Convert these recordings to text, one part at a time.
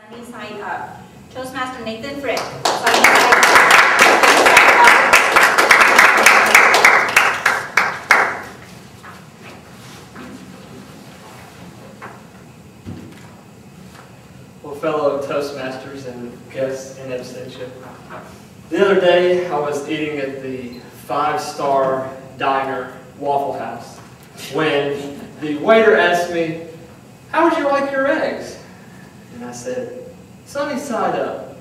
Sunny side up. Toastmaster Nathan Frick. Well, fellow Toastmasters and guests in absentia, the other day I was eating at the 5-star diner Waffle House when the waiter asked me, "How would you like your eggs?" And I said, "Sunny side up."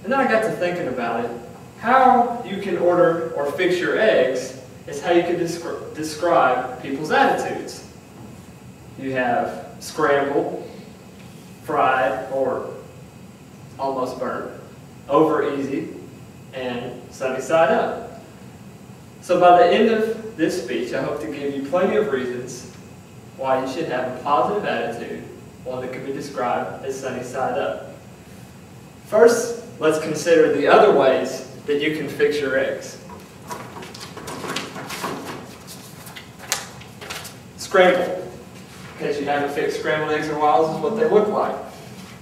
And then I got to thinking about it. How you can order or fix your eggs is how you can describe people's attitudes. You have scrambled, fried, or almost burnt, over easy, and sunny side up. So by the end of this speech, I hope to give you plenty of reasons why you should have a positive attitude, one that can be described as sunny side up. First, let's consider the other ways that you can fix your eggs. Scrambled. In case you haven't fixed scrambled eggs in a while, this is what they look like.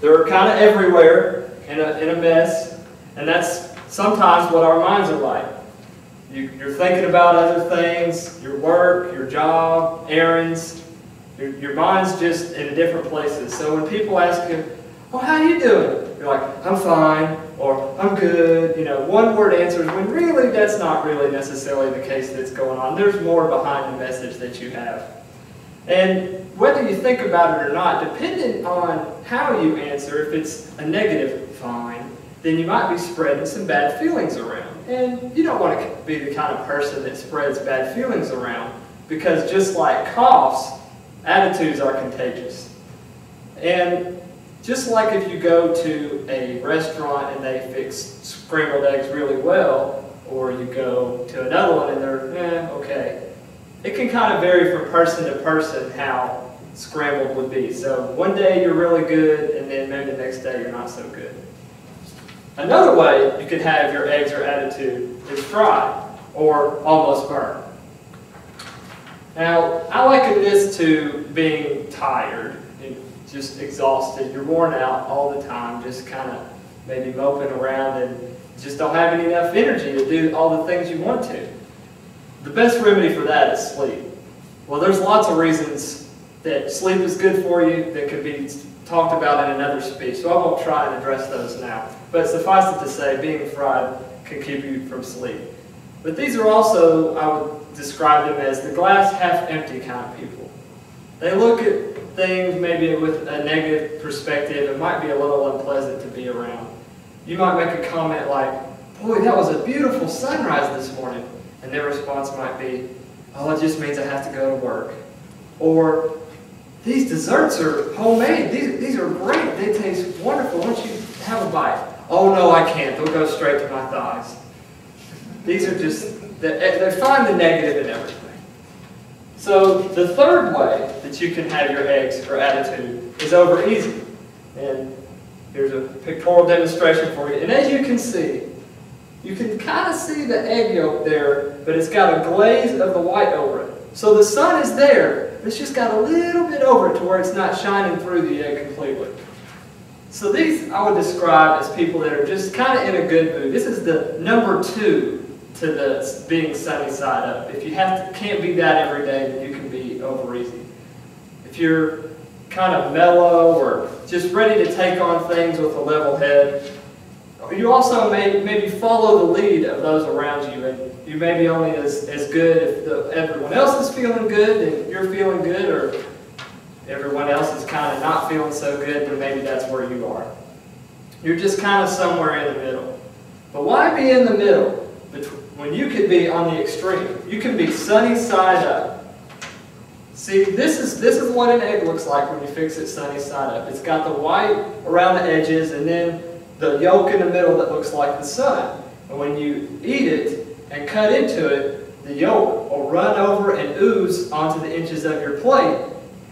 They're kind of everywhere in a mess, and that's sometimes what our minds are like. You're thinking about other things, your work, your job, errands. Your mind's just in different places. So when people ask you, "Oh, how are you doing?" You're like, "I'm fine," or "I'm good." You know, one-word answers when really that's not really necessarily the case that's going on. There's more behind the message that you have. And whether you think about it or not, depending on how you answer, if it's a negative "fine," then you might be spreading some bad feelings around. And you don't want to be the kind of person that spreads bad feelings around, because just like coughs, attitudes are contagious. And just like if you go to a restaurant and they fix scrambled eggs really well, or you go to another one and they're, okay, it can kind of vary from person to person how scrambled would be. So one day you're really good, and then maybe the next day you're not so good. Another way you could have your eggs or attitude is fried, or almost burnt. Now, I liken this to being tired, just exhausted. You're worn out all the time, just kind of maybe moping around and just don't have enough energy to do all the things you want to. The best remedy for that is sleep. Well, there's lots of reasons that sleep is good for you that could be talked about in another speech, so I won't try and address those now. But suffice it to say, being fried can keep you from sleep. But these are also, I would describe them as the glass half empty kind of people. They look at things maybe with a negative perspective. It might be a little unpleasant to be around. You might make a comment like, "Boy, that was a beautiful sunrise this morning." And their response might be, "Oh, it just means I have to go to work." Or, "These desserts are homemade. These are great. They taste wonderful. Why don't you have a bite?" "Oh, no, I can't. They'll go straight to my thighs." These are just, they find the negative in everything. So the third way that you can have your eggs or attitude is over easy. And here's a pictorial demonstration for you. And as you can see, you can kind of see the egg yolk there, but it's got a glaze of the white over it. So the sun is there, but it's just got a little bit over it to where it's not shining through the egg completely. So these I would describe as people that are just kind of in a good mood. This is the number 2 to the being sunny side up. If you can't be that every day, then you can be over easy. If you're kind of mellow or just ready to take on things with a level head, you also may maybe follow the lead of those around you, and you may be only as good if everyone else is feeling good and you're feeling good, or everyone else is kind of not feeling so good, then maybe that's where you are. You're just kind of somewhere in the middle. But why be in the middle when you could be on the extreme? You can be sunny side up. See, this is what an egg looks like when you fix it sunny side up. It's got the white around the edges, and then the yolk in the middle that looks like the sun. And when you eat it and cut into it, the yolk will run over and ooze onto the edges of your plate.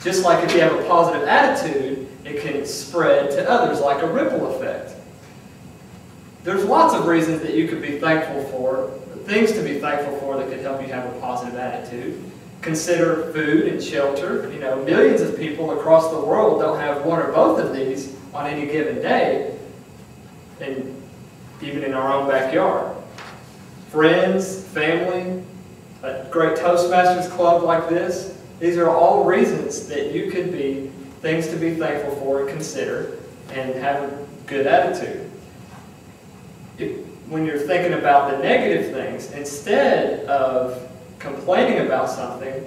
Just like if you have a positive attitude, it can spread to others like a ripple effect. There's lots of reasons that you could be thankful for, things to be thankful for that could help you have a positive attitude. consider food and shelter. You know, millions of people across the world don't have one or both of these on any given day, and even in our own backyard. Friends, family, a great Toastmasters club like this, these are all reasons that you could be things to be thankful for and consider and have a good attitude. When you're thinking about the negative things, instead of complaining about something,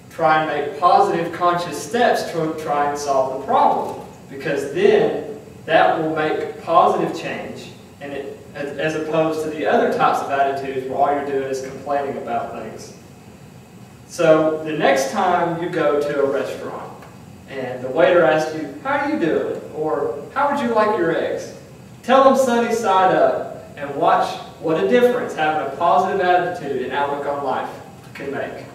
try and make positive, conscious steps to try and solve the problem. Because then that will make positive change, and as opposed to the other types of attitudes where all you're doing is complaining about things. So the next time you go to a restaurant and the waiter asks you, "How are you doing?" or "How would you like your eggs?" Tell them sunny side up, and watch what a difference having a positive attitude and outlook on life can make.